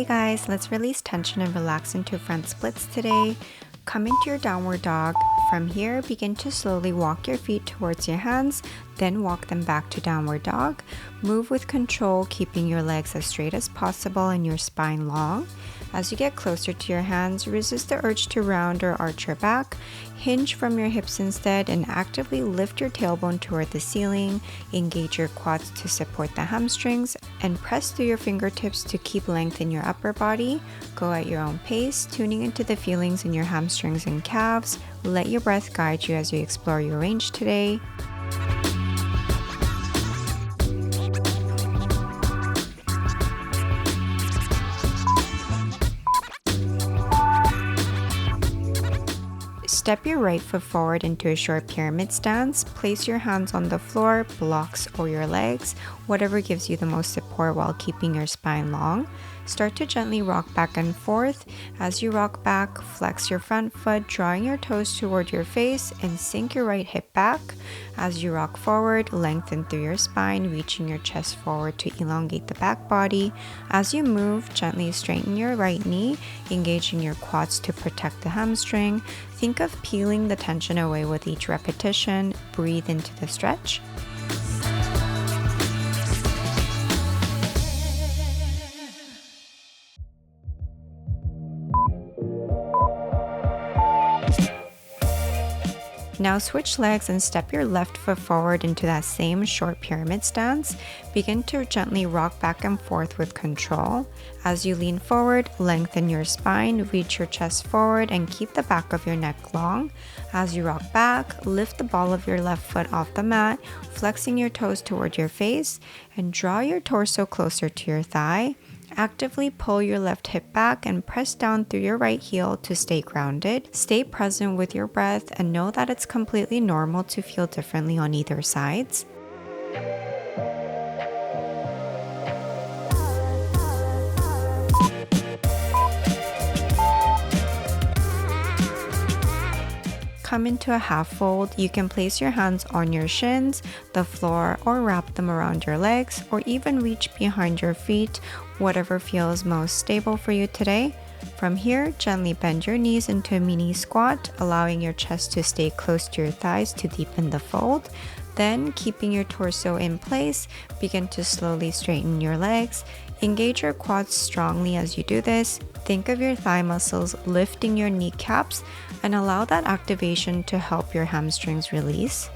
guys, let's release tension and relax into front splits today. Come into your downward dog. From here, begin to slowly walk your feet towards your hands, then walk them back to downward dog. Move with control, keeping your legs as straight as possible and your spine long. As you get closer to your hands, resist the urge to round or arch your back. Hinge from your hips instead and actively lift your tailbone toward the ceiling. Engage your quads to support the hamstrings and press through your fingertips to keep length in your upper body. Go at your own pace, tuning into the feelings in your hamstrings and calves. Let your breath guide you as you explore your range today. Step your right foot forward into a short pyramid stance. Place your hands on the floor, blocks, or your legs, whatever gives you the most support while keeping your spine long. Start to gently rock back and forth. As you rock back, flex your front foot, drawing your toes toward your face, and sink your right hip back. As you rock forward, lengthen through your spine, reaching your chest forward to elongate the back body. As you move, gently straighten your right knee, engaging your quads to protect the hamstring. Think of peeling the tension away with each repetition. Breathe into the stretch. Now switch legs and step your left foot forward into that same short pyramid stance. Begin to gently rock back and forth with control. As you lean forward, lengthen your spine, reach your chest forward, and keep the back of your neck long. As you rock back, lift the ball of your left foot off the mat, flexing your toes toward your face, and draw your torso closer to your thigh. Actively pull your left hip back and press down through your right heel to stay grounded. Stay present with your breath and know that it's completely normal to feel differently on either sides. Come into a half fold. You can place your hands on your shins, the floor, or wrap them around your legs, or even reach behind your feet, whatever feels most stable for you today. From here, gently bend your knees into a mini squat, allowing your chest to stay close to your thighs to deepen the fold. Then, keeping your torso in place, begin to slowly straighten your legs. Engage your quads strongly as you do this. Think of your thigh muscles lifting your kneecaps and allow that activation to help your hamstrings release.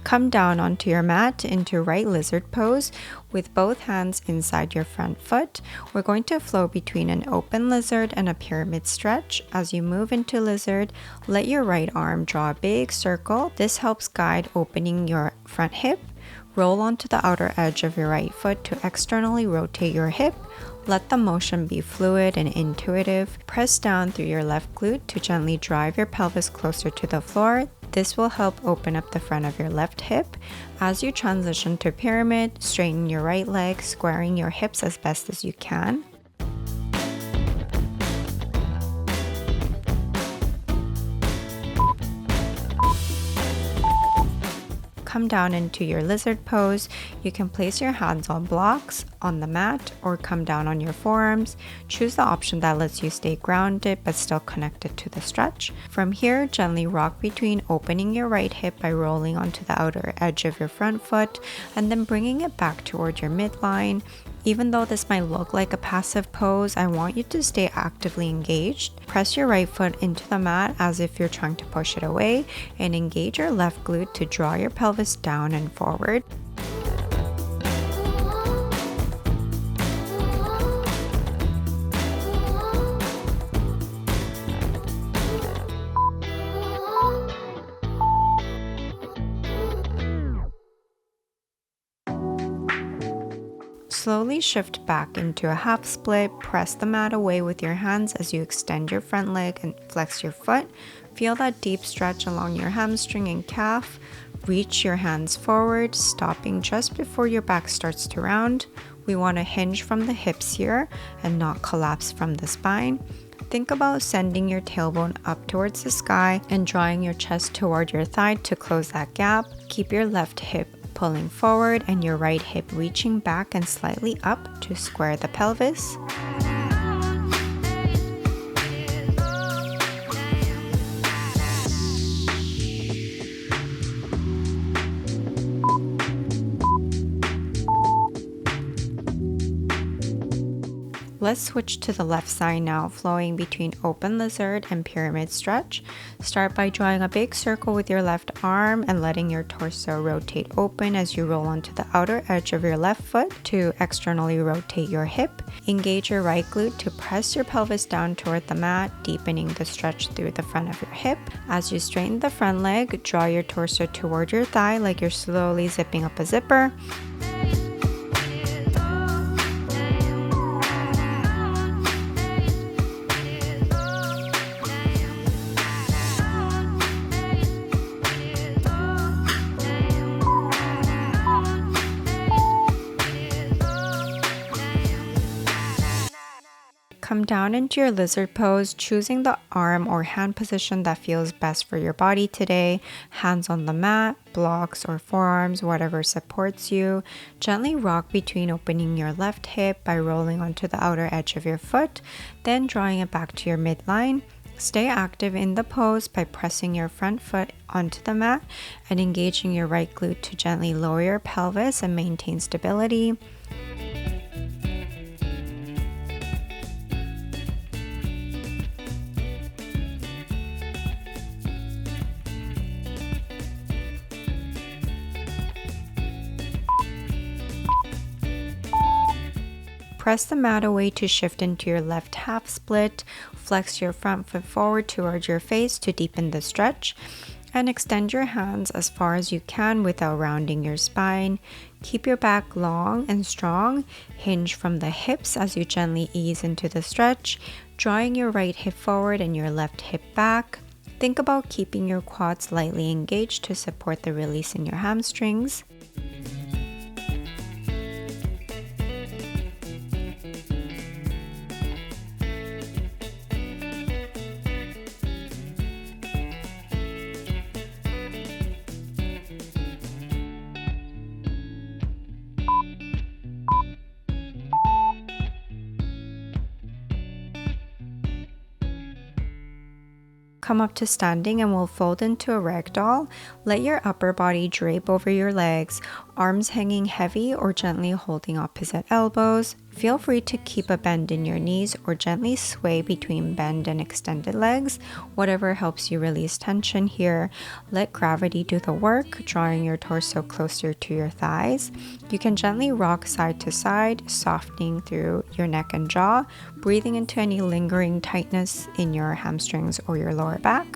Come down onto your mat into right lizard pose with both hands inside your front foot. We're going to flow between an open lizard and a pyramid stretch. As you move into lizard, let your right arm draw a big circle. This helps guide opening your front hip. Roll onto the outer edge of your right foot to externally rotate your hip. Let the motion be fluid and intuitive. Press down through your left glute to gently drive your pelvis closer to the floor. This will help open up the front of your left hip. As you transition to pyramid, straighten your right leg, squaring your hips as best as you can. Come down into your lizard pose. You can place your hands on blocks, on the mat, or come down on your forearms. Choose the option that lets you stay grounded but still connected to the stretch. From here, gently rock between opening your right hip by rolling onto the outer edge of your front foot and then bringing it back toward your midline. Even though this might look like a passive pose, I want you to stay actively engaged. Press your right foot into the mat as if you're trying to push it away and engage your left glute to draw your pelvis down and forward. Slowly shift back into a half split. Press the mat away with your hands as you extend your front leg and flex your foot. Feel that deep stretch along your hamstring and calf. Reach your hands forward, stopping just before your back starts to round. We want to hinge from the hips here and not collapse from the spine. Think about sending your tailbone up towards the sky and drawing your chest toward your thigh to close that gap. Keep your left hip pulling forward and your right hip reaching back and slightly up to square the pelvis. Let's switch to the left side now, flowing between open lizard and pyramid stretch. Start by drawing a big circle with your left arm and letting your torso rotate open as you roll onto the outer edge of your left foot to externally rotate your hip. Engage your right glute to press your pelvis down toward the mat, deepening the stretch through the front of your hip. As you straighten the front leg, draw your torso toward your thigh like you're slowly zipping up a zipper. Come down into your lizard pose, choosing the arm or hand position that feels best for your body today. Hands on the mat, blocks or forearms, whatever supports you. Gently rock between opening your left hip by rolling onto the outer edge of your foot, then drawing it back to your midline. Stay active in the pose by pressing your front foot onto the mat and engaging your right glute to gently lower your pelvis and maintain stability. Press the mat away to shift into your left half split. Flex your front foot forward towards your face to deepen the stretch. And extend your hands as far as you can without rounding your spine. Keep your back long and strong. Hinge from the hips as you gently ease into the stretch, drawing your right hip forward and your left hip back. Think about keeping your quads lightly engaged to support the release in your hamstrings. Come up to standing and we'll fold into a ragdoll. Let your upper body drape over your legs, arms hanging heavy or gently holding opposite elbows. Feel free to keep a bend in your knees or gently sway between bend and extended legs, whatever helps you release tension here. Let gravity do the work, drawing your torso closer to your thighs. You can gently rock side to side, softening through your neck and jaw, breathing into any lingering tightness in your hamstrings or your lower back.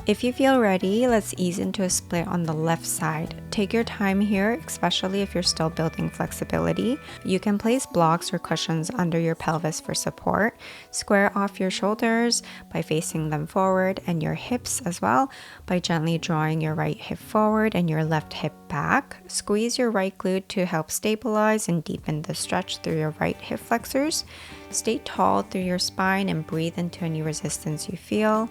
If you feel ready, let's ease into a split on the left side. Take your time here, especially if you're still building flexibility. You can place blocks or cushions under your pelvis for support. Square off your shoulders by facing them forward and your hips as well by gently drawing your right hip forward and your left hip back. Squeeze your right glute to help stabilize and deepen the stretch through your right hip flexors. Stay tall through your spine and breathe into any resistance you feel.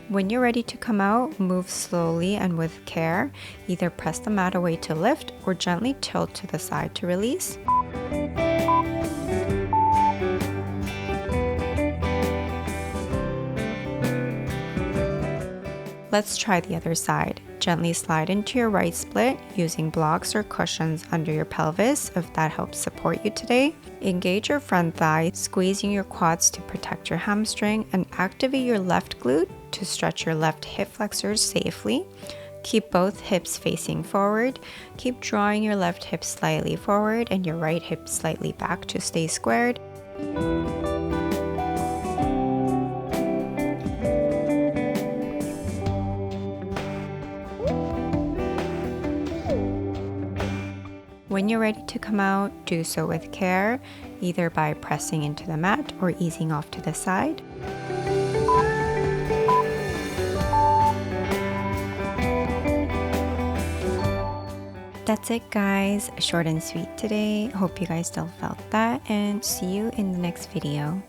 When you're ready to come out, move slowly and with care. Either press the mat away to lift or gently tilt to the side to release. Let's try the other side. Gently slide into your right split using blocks or cushions under your pelvis if that helps support you today. Engage your front thigh, squeezing your quads to protect your hamstring, and activate your left glute to stretch your left hip flexors safely. Keep both hips facing forward. Keep drawing your left hip slightly forward and your right hip slightly back to stay squared. When you're ready to come out, do so with care, either by pressing into the mat or easing off to the side. That's it, guys. Short and sweet today. Hope you guys still felt that, and see you in the next video.